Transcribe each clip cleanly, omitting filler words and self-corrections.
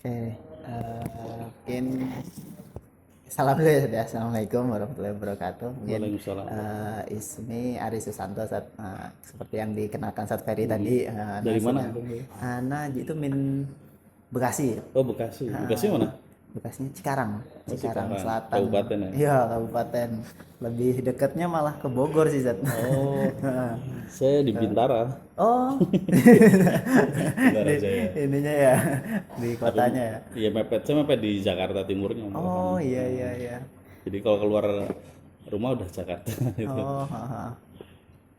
Oke, mungkin salam dulu ya, Sat, ya. Assalamualaikum warahmatullahi wabarakatuh. Mungkin Waalaikumsalam. Ismi Ari Susanto, Sat. Seperti yang dikenalkan Sat Ferry tadi, Dari mana? sudah. Nah, itu Bekasi. Oh, Bekasi. Bekasi Uh, mana? Bekasinya Cikarang, Oh, Cikarang Cikarang, Selatan. kabupaten ya. Iya, kabupaten. Lebih dekatnya malah ke Bogor sih, Sat. Oh, saya di Bintara. Oh, Bintara di Jaya. ininya ya, di Tapi kotanya ya. ya saya mepet di Jakarta Timurnya Oh, malahan. iya iya iya. Jadi kalau keluar rumah udah Jakarta gitu. Oh,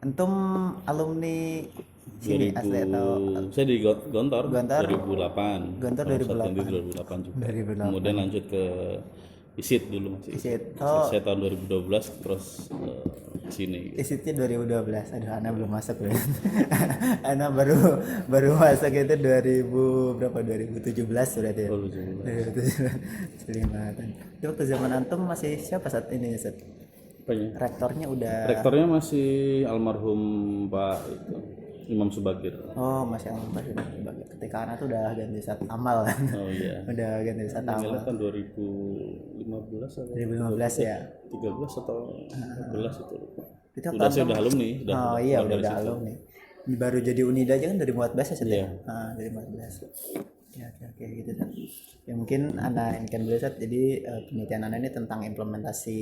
Antum alumni sini 2000 asli atau saya di Gontor Gontor? 2008. Gontor Sama saat ganti 2008. 2008 juga. Kemudian 2008. lanjut ke ISIT dulu masih ISIT. Isit. Oh, Saya tahun 2012 terus ke sini gitu. isitnya 2012. Aduh, Ana belum masuk loh. Ana baru baru masuk itu 2000 berapa? 2017 berarti ya. Oh, 17. 2017. 5 tahun. Itu waktu zaman antum masih siapa saat ini, Set? Apanya? Rektornya udah. Rektornya masih almarhum Pak itu, Imam Subagir. Oh, masih aman masih ketika anak tuh udah ganti saat amal kan. Oh iya. Udah ganti saat Meninggalnya amal. tahun 2015 atau 2015 ya. 13 atau 14 itu lupa. Itu Udah sih antum. udah alumni, Oh iya, keluar udah dari situ. alumni. Baru jadi Unida aja kan dari 14 ya, Set, ya? Iya. Dari 14. Ya, oke gitu, Set. Ya mungkin Anda ini kan dulu, Set. Jadi penelitian Anda ini tentang implementasi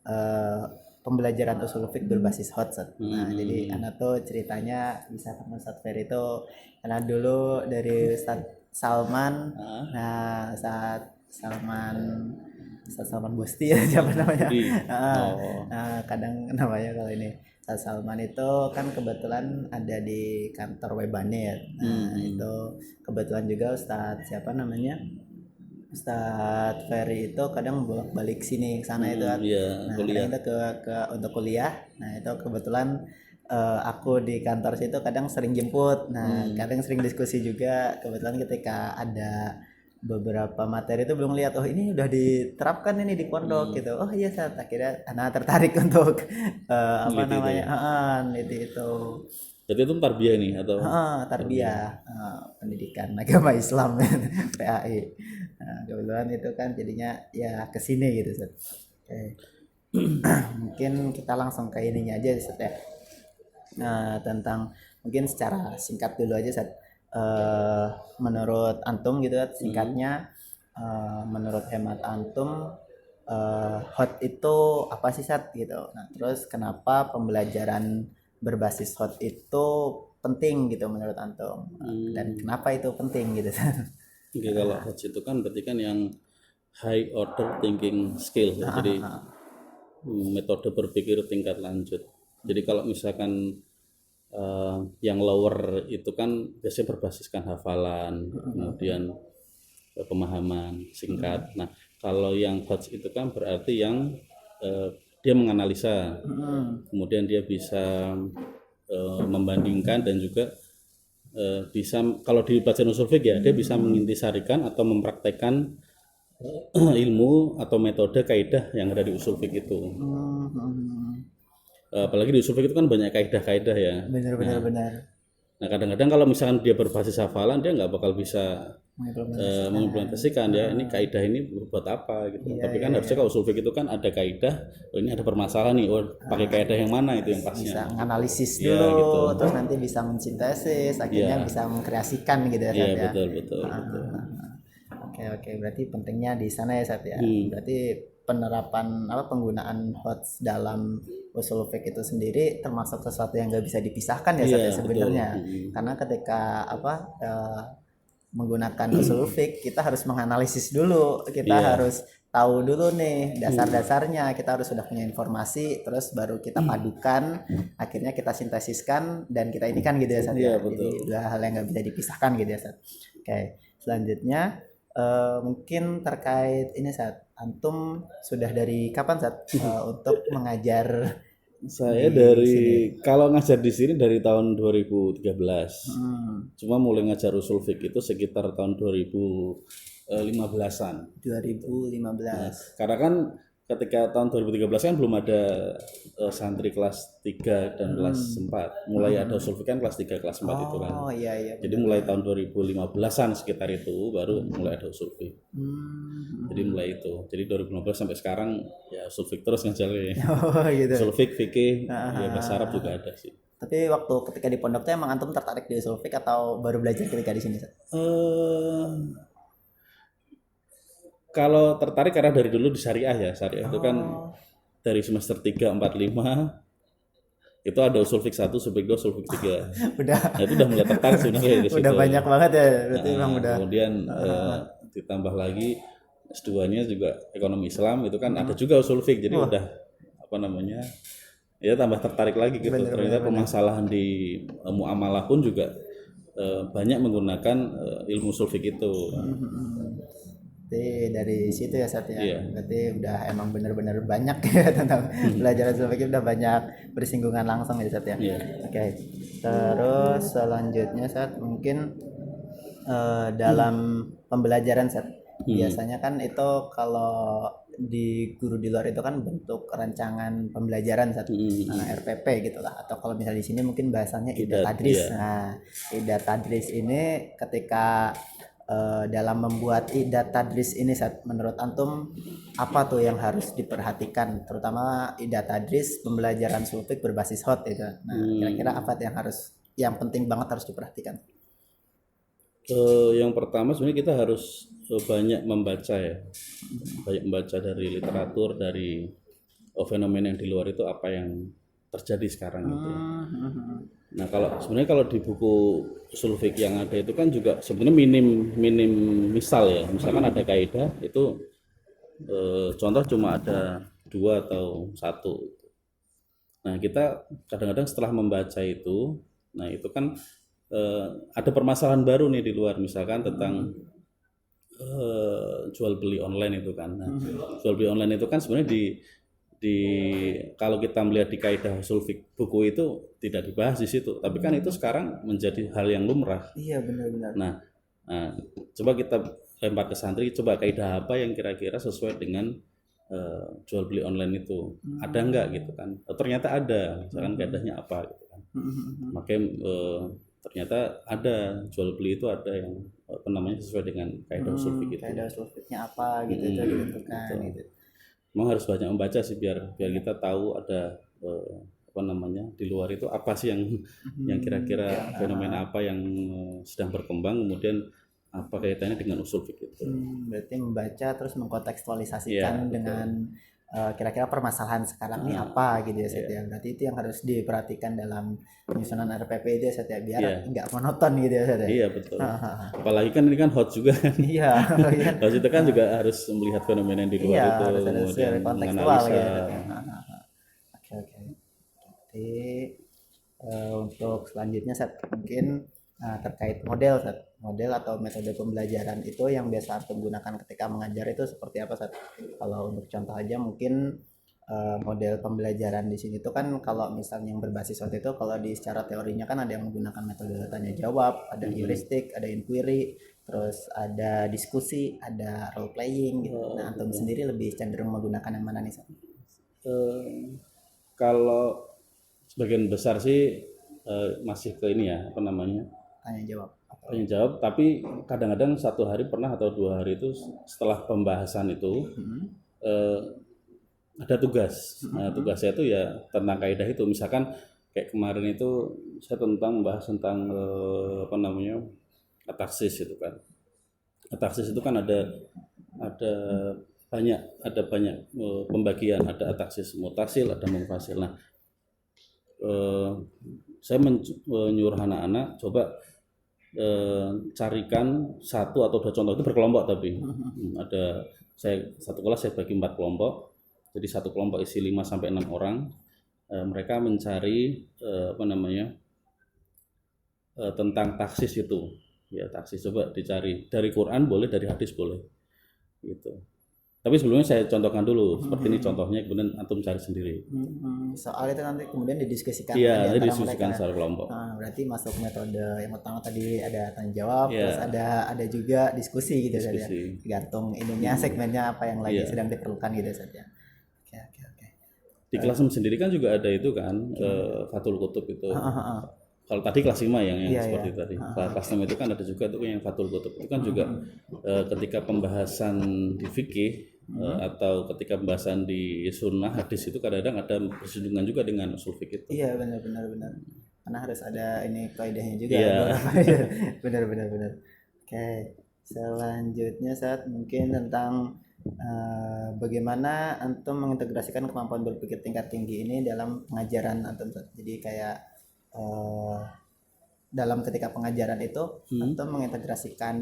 eh, pembelajaran usul fiqh berbasis hot, Set. Nah, jadi Anda tuh ceritanya bisa ketemu Ustadz Ferry itu karena dulu dari Ustadz Salman. Nah, Ustadz Salman Bosti ya, siapa namanya? Di oh. Kadang namanya kalau ini Ustadz Salman itu kan kebetulan ada di kantor Webane ya. Nah, itu kebetulan juga Ustadz siapa namanya? Ustadz Ferry itu kadang bolak-balik sini ke sana itu kan. Iya, Nah, kuliah. kadang itu ke untuk kuliah. Nah, itu kebetulan aku di kantor situ kadang sering jemput. Nah, kadang sering diskusi juga. Kebetulan ketika ada beberapa materi itu belum lihat, oh ini udah diterapkan ini di pondok gitu. Oh iya, saat akhirnya anak tertarik untuk apa Gitu itu namanya? ya. Itu Jadi itu tarbiyah nih atau tarbiyah, pendidikan agama Islam PAI. Nah, kebetulan itu kan jadinya ya kesini gitu, Set. Oke. Mungkin kita langsung ke ininya aja, Set, ya. Tentang mungkin secara singkat dulu aja, Set. Menurut antum gitu kan singkatnya, menurut hemat antum hot itu apa sih, Sat, gitu. Nah, terus kenapa pembelajaran berbasis hot itu penting gitu menurut antum, dan kenapa itu penting gitu, Sat? Oke, kalau HOTS itu kan berarti kan yang high order thinking skill ya. Jadi metode berpikir tingkat lanjut. Jadi kalau misalkan yang lower itu kan biasanya berbasiskan hafalan, kemudian pemahaman singkat. Nah, kalau yang HOTS itu kan berarti yang dia menganalisa, kemudian dia bisa membandingkan dan juga bisa, kalau di pelajaran usul fiqh ya, dia bisa mengintisarikan atau mempraktekkan ilmu atau metode kaidah yang ada di usul fiqh itu. Apalagi di usul fiqh itu kan banyak kaidah-kaidah ya. Benar-benar benar Nah, kadang-kadang kalau misalkan dia berbasis hafalan, dia nggak bakal bisa mengimplementasikan ya, ini kaidah ini buat apa gitu. Tapi kan harusnya kalau usul fiqh itu kan ada kaidah, oh ini ada permasalahan nih, oh pakai kaidah yang mana itu yang bisa pasnya. analisis Iya, dulu gitu. terus nanti bisa mensintesis akhirnya bisa mengkreasikan gitu ya, Iya, Sat, ya. betul. Oke, berarti pentingnya di sana ya, Sat, ya. Berarti penerapan apa penggunaan HOTS dalam usul fiqh itu sendiri termasuk sesuatu yang nggak bisa dipisahkan ya, Sat, Iya, ya, sebenarnya. Karena ketika menggunakan usul fiqh kita harus menganalisis dulu, kita harus tahu dulu nih dasar-dasarnya, kita harus sudah punya informasi terus baru kita padukan, akhirnya kita sintesiskan dan kita ini kan gitu ya, Sat, ya. Iya, Jadi betul. dua hal yang nggak bisa dipisahkan gitu ya, Sat. Oke, selanjutnya mungkin terkait ini, Sat, antum sudah dari kapan, Sat, untuk mengajar Saya di dari sini? kalau ngajar di sini dari tahun 2013. Cuma mulai ngajar usul fiqh itu sekitar tahun 2015-an. 2015. Karena kan ketika tahun 2013 kan belum ada santri kelas 3 dan kelas 4. Mulai ada usul fikih kan kelas 3 kelas 4 itu kan. Oh iya iya. Jadi mulai tahun 2015-an sekitar itu baru mulai ada usul fikih. Jadi mulai itu. Jadi 2015 sampai sekarang ya usul fikih terus ngajarnya. Oh gitu. Usul fikih, ya bahasa Arab juga ada sih. Tapi waktu ketika di pondok tuh emang antum tertarik di usul fikih atau baru belajar ketika di sini? Kalau tertarik karena dari dulu di syariah ya. Syariah itu kan dari semester 3, 4, 5 itu ada usul fikih 1, usul fikih 2, usul fikih 3. Udah Nah, itu udah mulai tertarik sebenarnya di situ. udah banyak banget ya. Berarti emang udah. Kemudian ditambah lagi S2-nya juga ekonomi Islam itu kan ada juga usul fikih. Jadi udah apa namanya? Ya tambah tertarik lagi gitu. Ternyata permasalahan di muamalah pun juga banyak menggunakan ilmu usul fikih itu. Berarti dari situ ya Sat ya. Iya. Berarti udah emang bener-bener banyak ya tentang belajar usul fikih, udah banyak bersinggungan langsung ya Sat ya. Iya. Oke. Terus selanjutnya Sat mungkin dalam pembelajaran Sat. Biasanya kan itu kalau di guru di luar itu kan bentuk rancangan pembelajaran Sat. RPP gitu lah, atau kalau misalnya di sini mungkin bahasanya Ida Tadris. Iya. Nah, Ida Tadris ini ketika dalam membuat Ida Tadris ini Sat, menurut antum apa tuh yang harus diperhatikan, terutama Ida Tadris pembelajaran usul fikih berbasis hot itu. Nah, kira-kira apa yang penting banget harus diperhatikan? Yang pertama sebenarnya kita harus banyak membaca ya, banyak membaca dari literatur, dari fenomena yang di luar itu apa yang terjadi sekarang gitu. Nah kalau di buku usul fikih yang ada itu kan juga sebenarnya minim misal ya, misalkan ada kaidah itu contoh cuma ada 2 atau 1. Nah kita kadang-kadang setelah membaca itu, nah itu kan ada permasalahan baru nih di luar, misalkan tentang jual beli online itu kan. Nah, jual beli online itu kan sebenarnya di kalau kita melihat di kaidah usul fikih buku itu tidak dibahas di situ, tapi kan itu sekarang menjadi hal yang lumrah. Iya benar-benar. Nah, coba kita lempar ke santri, coba kaidah apa yang kira-kira sesuai dengan jual beli online itu, ada nggak gitu kan? Ternyata ada, misalkan kaidahnya apa gitu kan? Makanya ternyata ada jual beli itu ada yang apa namanya sesuai dengan kaidah usul fikih itu. Kaidah usul fikihnya apa gitu itu ditentukan gitu. Memang harus banyak membaca sih biar kita tahu ada apa namanya di luar itu apa sih yang kira-kira fenomena apa yang sedang berkembang, kemudian apa kaitannya dengan usul fikih itu. Berarti membaca terus mengkontekstualisasikan dengan kira-kira permasalahan sekarang ini apa gitu ya Setia. Berarti itu yang harus diperhatikan dalam penyusunan RPP itu ya Setia, biar nggak monoton gitu ya Setia. Iya betul. Apalagi kan ini kan hot juga kan. Iya. Hot itu kan juga harus melihat fenomena yang di luar itu, harus kemudian kontekstual menganalisa. gitu. Oke. Jadi untuk selanjutnya Sat, mungkin terkait model atau metode pembelajaran itu yang biasa Antum gunakan ketika mengajar itu seperti apa Sat? Kalau untuk contoh aja mungkin model pembelajaran di sini tuh kan kalau misalnya yang berbasis waktu itu, kalau di secara teorinya kan ada yang menggunakan metode tanya jawab, ada heuristik, ada inquiry, terus ada diskusi, ada role playing gitu. Nah, Antum sendiri lebih cenderung menggunakan yang mana nih Sat? Kalau sebagian besar sih masih ke ini ya, apa namanya, Tanya jawab. tanya jawab, tapi kadang-kadang 1 hari pernah atau 2 hari itu setelah pembahasan itu ada tugas. Nah, tugasnya itu ya tentang kaidah itu, misalkan kayak kemarin itu saya membahas tentang apa namanya, ataksis itu kan. Ataksis itu kan ada banyak pembagian, ada ataksis mutasil, ada munfasil. Nah, saya menyuruh anak-anak coba carikan 1 atau 2 contoh, itu berkelompok tapi ada satu kelas saya bagi 4 kelompok, jadi satu kelompok isi 5 sampai 6 orang. Mereka mencari apa namanya tentang taksis itu ya, taksis coba dicari dari Quran boleh, dari hadis boleh gitu. Tapi sebelumnya saya contohkan dulu seperti ini contohnya, kemudian antum cari sendiri. Soal itu nanti kemudian didiskusikan. Iya, didiskusikan secara kelompok. Berarti masuk metode yang pertama tadi ada tanya jawab, terus ada juga diskusi gitu saja. Tergantung ininya segmennya apa yang lagi sedang diperlukan gitu saja. Oke. Di kelas 6 sendiri kan juga ada itu kan, Fathul Qutub itu. Kalau tadi kelas 5 yang Iya, seperti tadi. Kelas 6 itu kan ada juga tuh yang Fathul Qutub. Itu kan juga ketika pembahasan di fikih atau ketika pembahasan di sunnah hadis itu kadang-kadang ada bersinggungan juga dengan usul fikih itu. Iya, benar. Karena harus ada ini kaidahnya juga. Iya. Benar. Oke, selanjutnya saat mungkin tentang bagaimana antum mengintegrasikan kemampuan berpikir tingkat tinggi ini dalam pengajaran antum, Sat. Jadi kayak dalam ketika pengajaran itu antum mengintegrasikan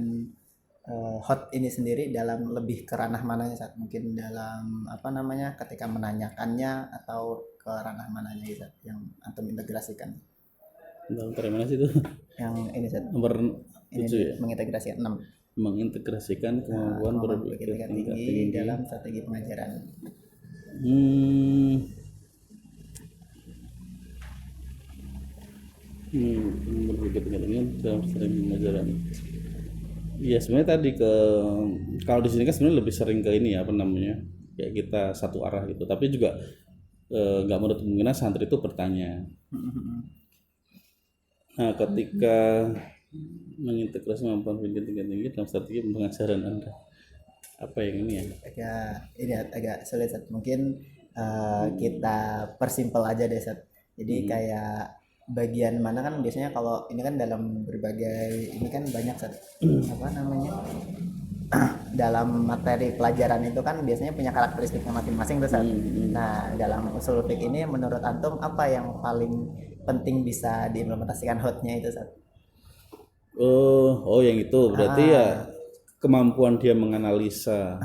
hot ini sendiri dalam lebih ke ranah mananya, Sat? Mungkin dalam apa namanya ketika menanyakannya atau ke ranah mananya Sat, yang antum integrasikan. Nomor mana sih itu? Yang ini Sat, Nomor ini 7 ya. mengintegrasikan 6 Mengintegrasikan kemampuan berpikir berpikir tingkat tinggi dalam strategi pengajaran. Berpikir tingkat tinggi dalam strategi pengajaran. Iya sebenarnya tadi kalau di sini kan sebenarnya lebih sering ke ini ya, apa namanya, kayak kita satu arah gitu. Tapi juga nggak menutup kemungkinan santri itu bertanya. Nah ketika mengintegrasi kemampuan pendidikan tingkat tinggi dalam strategi pengajaran Anda, apa yang ini ya? Agak sulit, Sat. Mungkin kita persimpel aja deh, Sat. Jadi kayak bagian mana kan biasanya kalau ini kan dalam berbagai ini kan banyak, Sat. Apa namanya? Dalam materi pelajaran itu kan biasanya punya karakteristiknya masing-masing tuh, Sat. Nah, dalam usul fiqh ini menurut antum apa yang paling penting bisa diimplementasikan hotnya itu, Sat? Oh yang itu berarti ya kemampuan dia menganalisa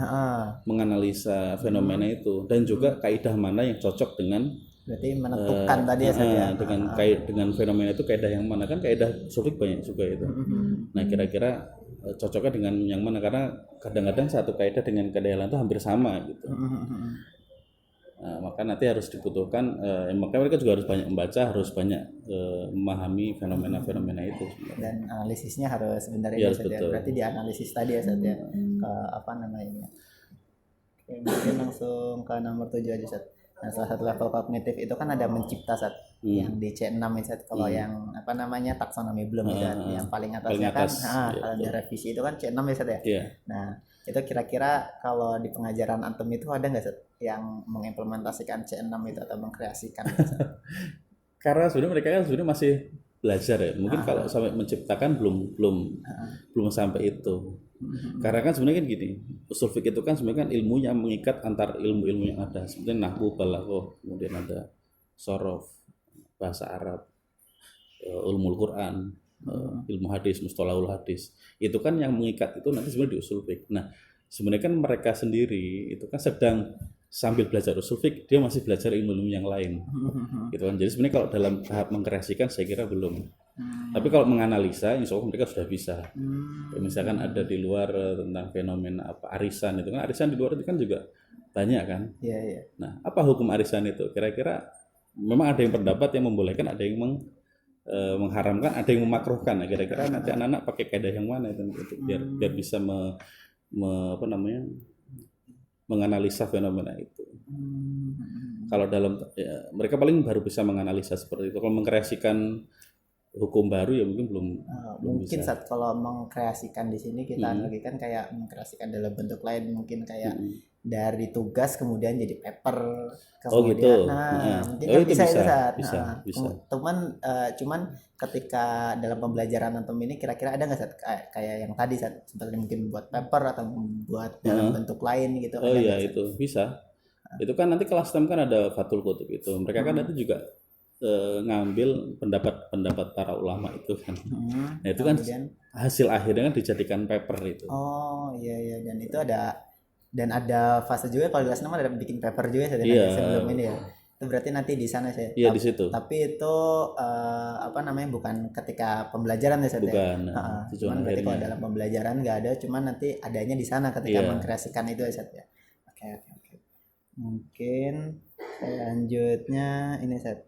fenomena itu, dan juga kaidah mana yang cocok dengan berarti menentukan tadi ya, Sat, ya. dengan fenomena itu kaidah yang mana, kan kaidah sufik banyak juga itu. Nah kira-kira cocoknya dengan yang mana, karena kadang-kadang satu kaidah dengan kaidah lain itu hampir sama gitu. Nah, maka nanti harus dibutuhkan, makanya mereka juga harus banyak membaca, harus banyak memahami fenomena-fenomena itu. Dan analisisnya harus benar ya, ya, Sat, ya. Berarti dianalisis tadi ya, Sat, ya. Ke apa namanya? Oke, mungkin langsung ke nomor 7 aja, Sat. Nah, salah satu level kognitif itu kan ada mencipta, Sat. Yang di C6 ya, Sat. Kalau yang apa namanya taksonomi belum ya, Sat. Yang paling atasnya kalau ada revisi itu kan C6 ya, Sat, ya. Nah, itu kira-kira kalau di pengajaran antum itu ada nggak, Sat, yang mengimplementasikan C6 itu atau mengkreasikan? Karena sebenarnya mereka kan sebenarnya masih belajar ya. Mungkin kalau sampai menciptakan belum sampai itu. Karena kan sebenarnya kan gini, usul fikih itu kan sebenarnya kan ilmu yang mengikat antar ilmu-ilmu yang ada. Seperti nahwu, balaghah, kemudian ada sorof, bahasa Arab, ulumul Quran, ilmu hadis, mustalahul hadis. Itu kan yang mengikat itu nanti sebenarnya di usul fikih. Nah, sebenarnya kan mereka sendiri itu kan sedang sambil belajar usul fikih, dia masih belajar ilmu-ilmu yang lain. Gitu kan. Jadi sebenarnya kalau dalam tahap mengkreasikan saya kira belum. Tapi kalau menganalisa insya Allah mereka sudah bisa. Misalkan ada di luar tentang fenomena apa arisan, itu kan arisan di luar itu kan juga banyak kan. Iya. Nah, apa hukum arisan itu? Kira-kira memang ada yang pendapat yang membolehkan, ada yang mengharamkan, ada yang memakruhkan. Nah, kira-kira nanti anak-anak pakai kaidah yang mana itu biar bisa menganalisa fenomena itu. Kalau dalam mereka paling baru bisa menganalisa seperti itu. Kalau mengkreasikan hukum baru ya mungkin belum mungkin bisa. Saat kalau mengkreasikan di sini kita analogikan kayak mengkreasikan dalam bentuk lain, mungkin kayak dari tugas kemudian jadi paper kemudian gitu. Mungkin kan itu bisa. Cuman ketika dalam pembelajaran antum ini kira-kira ada nggak, Saat, kayak yang tadi, Saat, seperti mungkin buat paper atau membuat dalam bentuk lain gitu? Iya itu bisa. Itu kan nanti kelas 6 kan ada Fathul Qutub itu. Mereka kan nanti juga ngambil pendapat para ulama itu kan. Nah itu kan hasil akhirnya kan dijadikan paper itu. Oh iya, dan itu ada fase juga kalau di kelas 6 ada bikin paper juga sebelum ini ya. Itu berarti nanti di sana saya. Iya di situ. Tapi itu bukan ketika pembelajaran ya, Sat, bukan. Cuman berarti kalau dalam pembelajaran nggak ada, cuman nanti adanya di sana ketika mengkreasikan itu ya, Sat, ya. Oke. Mungkin selanjutnya ini, Sat.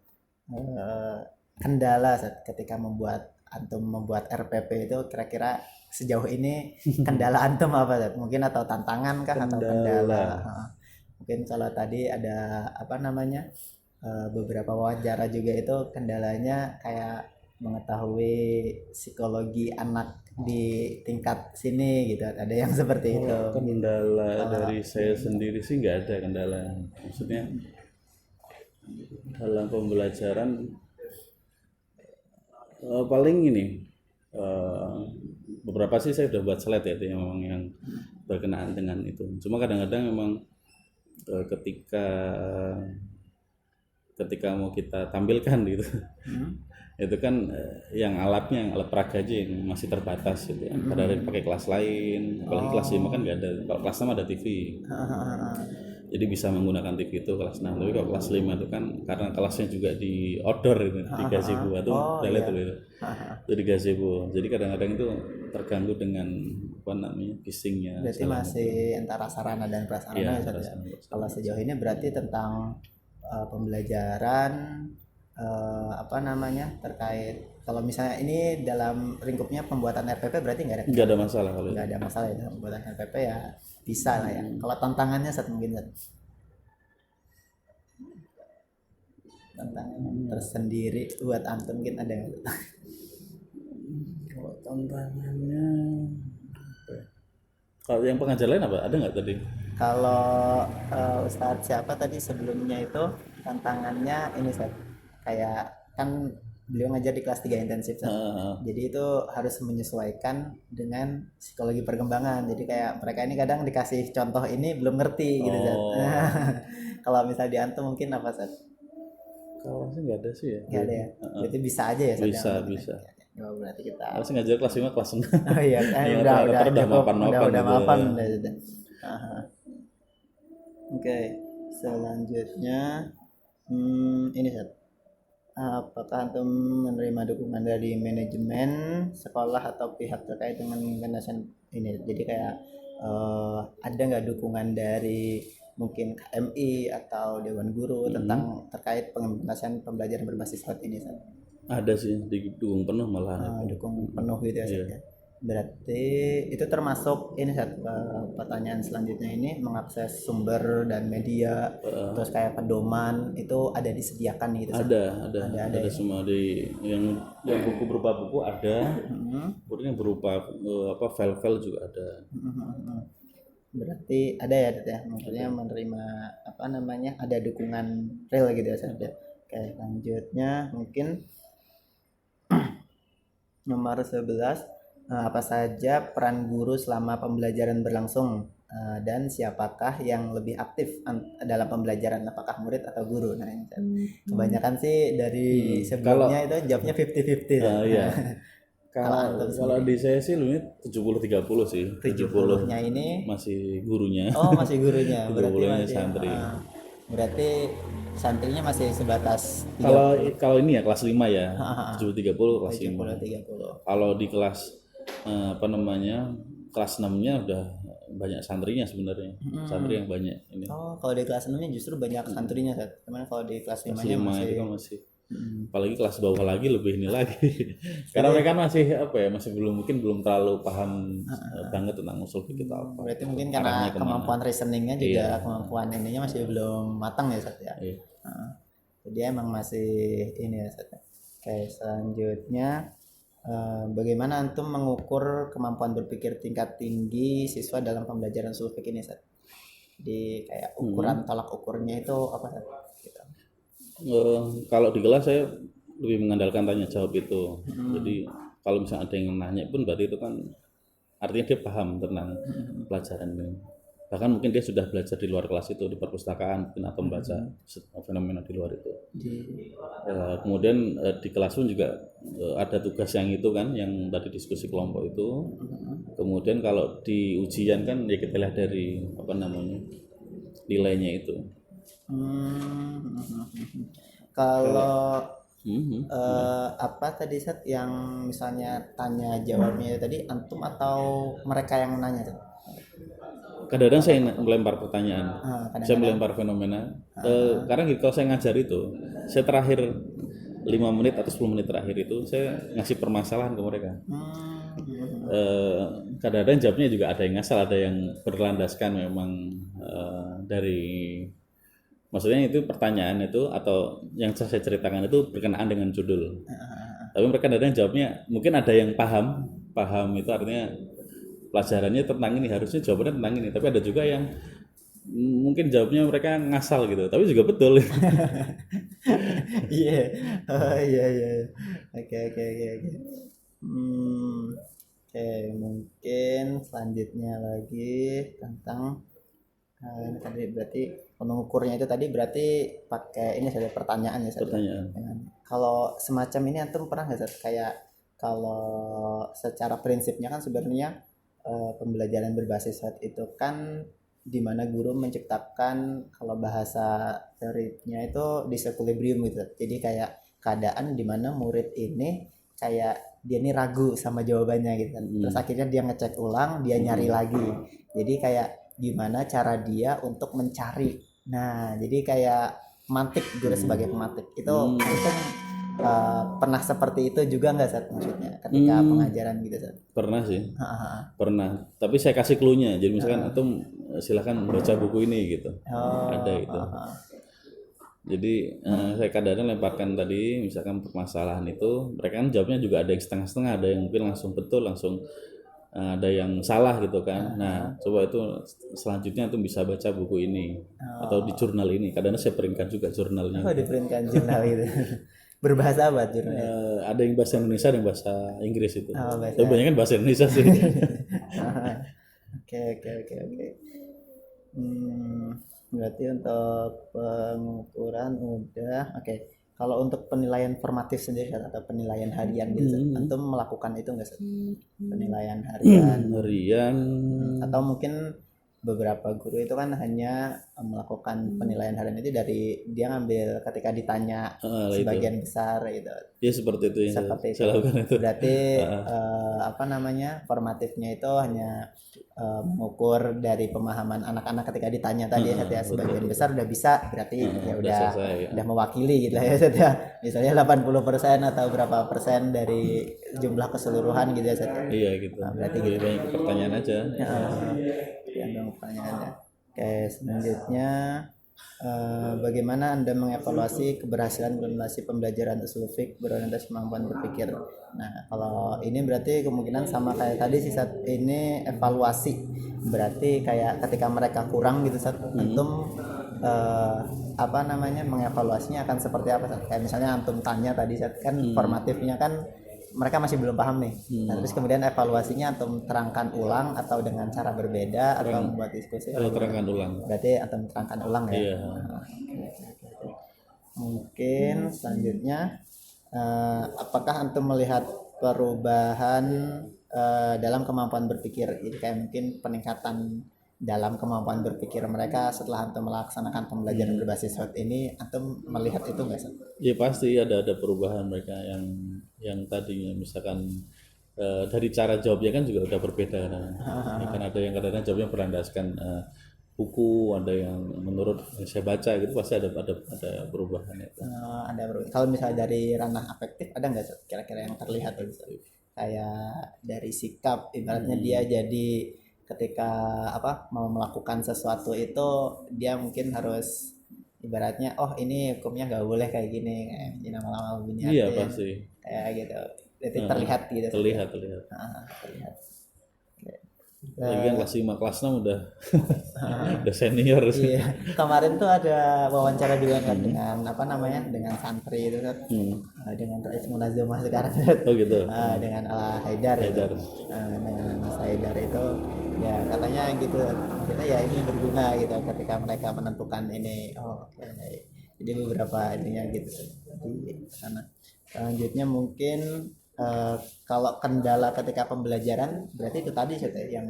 Kendala, Sat, ketika antum membuat RPP itu kira-kira sejauh ini kendala antum apa, Sat? Mungkin atau tantangan kah atau kendala? Mungkin kalau tadi ada apa namanya beberapa wawancara juga itu kendalanya kayak mengetahui psikologi anak di tingkat sini gitu. Ada yang seperti itu. Kendala dari saya sendiri sih nggak ada kendala. Maksudnya dalam pembelajaran paling ini beberapa sih saya udah buat slide ya, itu yang memang yang berkenaan dengan itu. Cuma kadang-kadang memang ketika mau kita tampilkan gitu, itu kan yang alatnya, yang alat peraga aja yang masih terbatas gitu ya. Kadang-kadang pakai kelas lain, apalagi kelas 5 kan nggak ada. Kalau kelas 6 ada TV, jadi bisa menggunakan TV itu kelas 6. Tapi kalau kelas 5 itu kan karena kelasnya juga di outdoor itu, di gazebo itu udah lihat tuh itu. Itu di gazebo. Jadi kadang-kadang itu terganggu dengan apa namanya bisingnya. Berarti masih antara sarana dan prasarana Iya, ya, Ustaz, ya. Kalau sejauh ini berarti tentang pembelajaran apa namanya terkait kalau misalnya ini dalam lingkupnya pembuatan RPP berarti nggak ada masalah kalau itu. nggak ada masalah ya dalam pembuatan RPP ya bisa lah ya. Kalau tantangannya mungkin tantangan tersendiri buat antum mungkin ada nggak? Kalau tantangannya apa ya? Kalau yang pengajar lain apa? Ada nggak tadi? Kalau Ustadz siapa tadi sebelumnya itu tantangannya ini Ustadz kayak kan beliau ngajar di kelas 3 intensif Ustadz. Jadi itu harus menyesuaikan dengan psikologi perkembangan. Jadi kayak mereka ini kadang dikasih contoh ini belum ngerti gitu Ustadz. Kalau misalnya di antum mungkin apa Ustadz? Kalau sih nggak ada sih ya. Nggak ada ya. Berarti bisa aja ya Ustadz. Bisa. Ya, berarti kita Harus ngajar kelas 5 kelas 6. oh iya udah cukup, mapan-mapan udah gitu. mapan udah. Oke, selanjutnya ini Sat. Apakah antum menerima dukungan dari manajemen sekolah atau pihak terkait dengan pengentasan ini? Jadi kayak ada nggak dukungan dari mungkin KMI atau Dewan Guru tentang terkait pengentasan pembelajaran berbasis hot ini Sat? Ada sih, didukung penuh malah. Dukung penuh gitu ya Sat, ya. Berarti itu termasuk ini Sat, pertanyaan selanjutnya ini mengakses sumber dan media terus kayak pedoman itu ada disediakan gitu Sat? Ada semua di yang buku berupa buku ada, kemudian berupa file-file juga ada. Berarti ada ya Sat, ya maksudnya menerima apa namanya ada dukungan real gitu ya Sat, ya. Oke, lanjutnya mungkin nomor 11 apa saja peran guru selama pembelajaran berlangsung dan siapakah yang lebih aktif dalam pembelajaran, apakah murid atau guru? Nah, kebanyakan sih dari sebelumnya itu jawabnya 50-50. Iya. Kalau di saya sih lebih 70-30 sih. 70-nya ini masih gurunya. Oh, masih gurunya. Berarti 30-nya masih santri. Berarti santrinya masih sebatas kalau ini ya kelas 5 ya. 70-30 kelas 5. 70-30. Kalau di kelas kelas 6-nya udah banyak santrinya sebenarnya. Santri yang banyak ini. Oh, kalau di kelas 6-nya justru banyak santrinya, Sat. Cuman kalau di kelas 5-nya masih apalagi kelas bawah lagi lebih ini lagi. Karena mereka masih mungkin belum terlalu paham banget tentang usul fikih apa. Berarti mungkin karena kemampuan reasoningnya juga kemampuan ininya masih belum matang ya Sat ya. Jadi emang masih ini ya Sat. Oke, selanjutnya bagaimana antum mengukur kemampuan berpikir tingkat tinggi siswa dalam pembelajaran usul fikih ini Sat? Di kayak ukuran tolak ukurnya itu apa Sat? Gitu. Kalau di kelas saya lebih mengandalkan tanya jawab itu. Jadi kalau misalnya ada yang nanya pun berarti itu kan artinya dia paham tentang pelajaran ini. Bahkan mungkin dia sudah belajar di luar kelas itu, di perpustakaan mungkin, atau membaca fenomena di luar itu. Kemudian di kelas pun juga ada tugas yang itu kan, yang tadi diskusi kelompok itu. Kemudian kalau di ujian kan ya kita lihat dari nilainya itu. Kalau apa tadi Sat yang misalnya tanya jawabnya tadi antum atau mereka yang nanya Sat? Kadang-kadang saya melempar pertanyaan, saya melempar fenomena. Karena kalau saya ngajar itu, saya terakhir 5 menit atau 10 menit terakhir itu saya ngasih permasalahan ke mereka. kadang-kadang jawabnya juga ada yang ngasal, ada yang berlandaskan memang dari, maksudnya itu pertanyaan itu atau yang saya ceritakan itu berkenaan dengan judul. Tapi mereka kadang jawabnya mungkin ada yang paham itu artinya pelajarannya tentang ini, harusnya jawabannya tentang ini. Tapi ada juga yang mungkin jawabnya mereka ngasal gitu, tapi juga betul. Iya, oh iya iya, oke oke oke oke. Oke, mungkin selanjutnya lagi tentang ini tadi berarti pengukurnya itu tadi berarti pakai ini saja pertanyaan ya saja. Pertanyaan. Kalau semacam ini antum pernah nggak Sat? Kayak kalau secara prinsipnya kan sebenarnya pembelajaran berbasis SWOT itu kan di mana guru menciptakan, kalau bahasa teorinya itu disequilibrium gitu. Jadi kayak keadaan di mana murid ini kayak dia ini ragu sama jawabannya gitu kan. Terus akhirnya dia ngecek ulang, dia nyari lagi. Jadi kayak gimana cara dia untuk mencari. Nah, jadi kayak pemantik, guru sebagai pemantik. Itu pernah seperti itu juga nggak Sat, maksudnya ketika pengajaran gitu Sat? Pernah sih, pernah. Tapi saya kasih clue-nya. Jadi misalkan antum silahkan baca buku ini gitu. Ada itu. Jadi saya kadang-kadang lemparkan tadi misalkan permasalahan itu, mereka kan jawabnya juga ada yang setengah-setengah, ada yang mungkin langsung betul, langsung ada yang salah gitu kan. Nah, coba itu selanjutnya tuh bisa baca buku ini atau di jurnal ini. Kadang-kadang saya peringkat juga jurnalnya. Oh, diperinkan jurnal itu. Berbahasa apa jurnalnya? Ada yang bahasa Indonesia, ada yang bahasa Inggris itu. Oh, bahasa. Tapi banyak kan bahasa Indonesia sih. Oke. Berarti untuk pengukuran udah. Oke. Kalau untuk penilaian formatif sendiri atau penilaian harian gitu, antum melakukan itu nggak Sat? Penilaian harian atau mungkin beberapa guru itu kan hanya melakukan penilaian harian itu dari dia ngambil ketika ditanya sebagian besar gitu. Ya seperti itu yang saya lakukan itu. Berarti formatifnya itu hanya mengukur dari pemahaman anak-anak ketika ditanya tadi ya sebagian besar udah bisa, berarti ya udah mewakili gitu ya Sat ya. Misalnya 80% atau berapa persen dari jumlah keseluruhan gitu ya Sat. Iya gitu. Berarti gitu. Banyak pertanyaan aja. Yang pertanyaannya. Oke, selanjutnya bagaimana Anda mengevaluasi keberhasilan implementasi pembelajaran usul fiqh berorientasi kemampuan berpikir? Nah, kalau ini berarti kemungkinan sama kayak tadi sih Sat, ini evaluasi. Berarti kayak ketika mereka kurang gitu Sat, antum mengevaluasinya akan seperti apa Sat? Kayak misalnya antum tanya tadi Sat, kan formatifnya kan mereka masih belum paham nih. Nah, terus kemudian evaluasinya atau terangkan ulang atau dengan cara berbeda atau membuat diskusi. Terangkan ulang. Berarti atau terangkan ulang ya. Iya. Mungkin selanjutnya apakah antum melihat perubahan dalam kemampuan berpikir? Jadi kayak mungkin peningkatan dalam kemampuan berpikir mereka setelah antum melaksanakan pembelajaran berbasis SWOT ini, antum melihat itu nggak sih? Ya pasti ada perubahan mereka yang tadinya misalkan dari cara jawabnya kan juga udah berbeda. Ya kan ada yang kadang-kadang jawabnya berlandaskan buku, ada yang menurut yang saya baca gitu, pasti ada perubahan itu. Ada perubahan. Kalau misalnya dari ranah afektif ada nggak sih kira-kira yang terlihat gitu? Kayak dari sikap, ibaratnya dia jadi ketika mau melakukan sesuatu itu dia mungkin harus ibaratnya ini hukumnya nggak boleh kayak gini, kayak lama-lama begini. Iya pasti. Kayak gitu. Jadi terlihat gitu. Terlihat. Lagi kan kelas 5, kelas 6 udah senior. Iya. Kemarin tuh ada wawancara juga kan dengan dengan santri itu kan. Dengan Rais Munazamah sekarang. Oh gitu. Dengan Ala Haidar. Dengan Mas Haidar itu ya katanya gitu. Kita ya ini berguna gitu ketika mereka menentukan ini. Jadi beberapa ininya gitu di sana. Selanjutnya mungkin kalau kendala ketika pembelajaran berarti itu tadi yang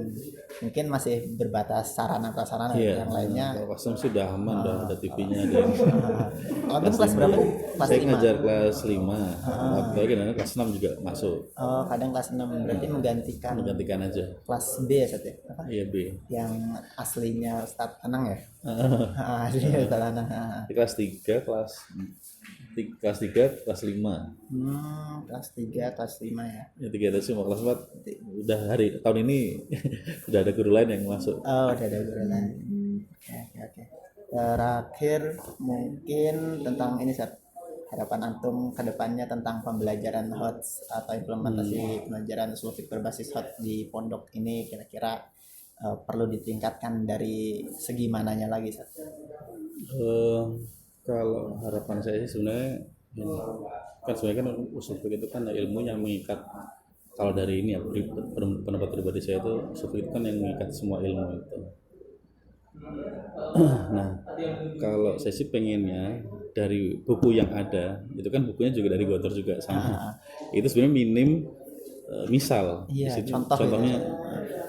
mungkin masih berbatas sarana prasarana. Yang lainnya kalau kelas 6 sudah aman, udah ada TV-nya ada. Kelas berapa? Kelas saya 5. ngajar kelas 5. Apalagi nanti kelas 6 juga masuk. Kadang kelas 6 berarti menggantikan aja. Kelas B ya Sat ya? Iya B. Yang aslinya Ustadz Anang ya? Aslinya Ustadz Anang. Kelas 3, kelas 3, kelas 5. Kelas 3, kelas 5 ya. Ya, 3 tahun semua kelas 4 udah tahun ini udah ada guru lain yang masuk. Oh, udah ada guru lain. Oke. Terakhir mungkin tentang ini Sat. Harapan antum ke depannya tentang pembelajaran HOTS atau implementasi pembelajaran usul-fikih berbasis HOTS di pondok ini kira-kira perlu ditingkatkan dari segi mananya lagi Sat? Kalau harapan saya sih sebenarnya ini, kan sebenarnya kan usul fikih itu kan ilmu yang mengikat. Kalau dari ini ya pendapat pribadi saya itu usul fikih itu kan yang mengikat semua ilmu itu. Nah, kalau saya sih pengennya dari buku yang ada, itu kan bukunya juga dari Gontor juga sama. Itu sebenarnya minim misal. Di Iya, situ contohnya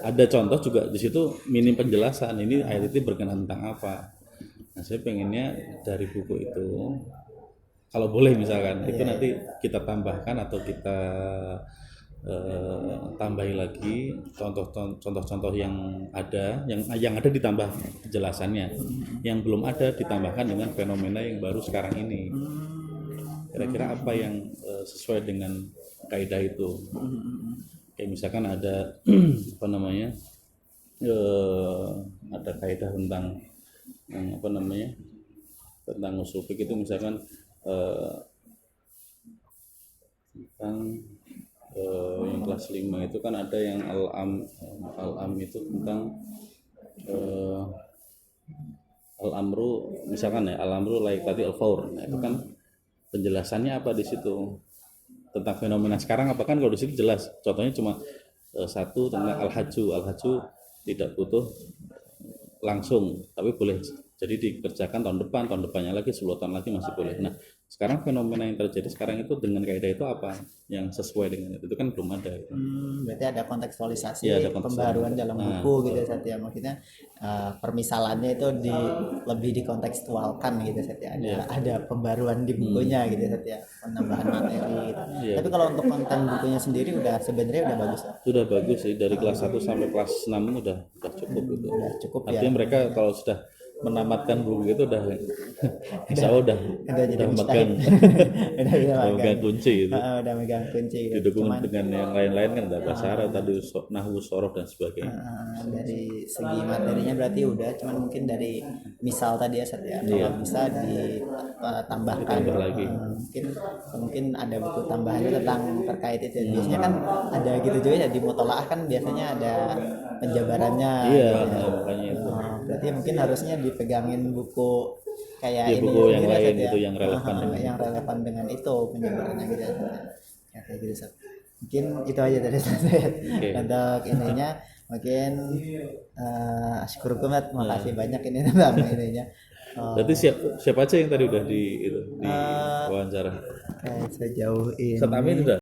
ada contoh juga di situ minim penjelasan. Ini ayat itu berkenaan tentang apa. Nah, saya pengennya dari buku itu, kalau boleh misalkan, itu nanti kita tambahkan atau kita tambahi lagi contoh-contoh yang ada, yang ada ditambah penjelasannya, yang belum ada ditambahkan dengan fenomena yang baru sekarang ini. Kira-kira apa yang sesuai dengan kaidah itu? Kayak misalkan ada apa namanya, ada kaidah tentang yang apa namanya, tentang usul fikih itu misalkan tentang yang kelas 5 itu kan ada yang al-am itu tentang al-amru, misalkan ya al-amru laik tadi al-faur. Nah, itu kan penjelasannya apa di situ tentang fenomena sekarang apa, kan kalau di situ jelas contohnya cuma satu tentang al-haju tidak butuh langsung tapi boleh jadi dikerjakan tahun depannya lagi 10 tahun lagi masih boleh. Nah, sekarang fenomena yang terjadi sekarang itu dengan kaidah itu apa yang sesuai dengan itu kan belum ada. Berarti ada kontekstualisasi, Ya, ada pembaruan dalam buku gitu Sat ya, maksudnya permisalannya itu lebih dikontekstualkan gitu Sat ya, ada pembaruan di bukunya gitu Sat ya, penambahan materi gitu. Tapi kalau untuk konten bukunya sendiri sebenarnya udah bagus ya? Sudah bagus sih, dari kelas 1 sampai kelas 6 udah cukup gitu. Udah cukup. Artinya mereka kalau sudah menamatkan buku itu udah insya Allah udah memegang memegang kunci itu. Udah megang kunci gitu. Didukung dengan yang lain-lain kan ada bahasa Arab, tadi nahwu, sorof dan sebagainya. Dari segi materinya berarti udah, cuman mungkin dari misal tadi ya Sat ya, kalau bisa ditambahkan lagi. Mungkin ada buku tambahannya tentang terkait itu. Biasanya kan ada gitu juga ya, di mutolaah kan biasanya ada penjabarannya. Iya, makanya itu. Berarti mungkin harusnya dipegangin buku kayak ini buku yang sendiri, lain Sat, ya. itu yang relevan dengan yang relevan dengan itu penjabarannya gitu ya, kayak gitu Sat. Mungkin itu aja dari saya untuk ininya. Mungkin asyukurkum, makasih banyak ini tentang ininya. Berarti siapa aja yang tadi udah di wawancara? Sejauh ini Ustaz Amin udah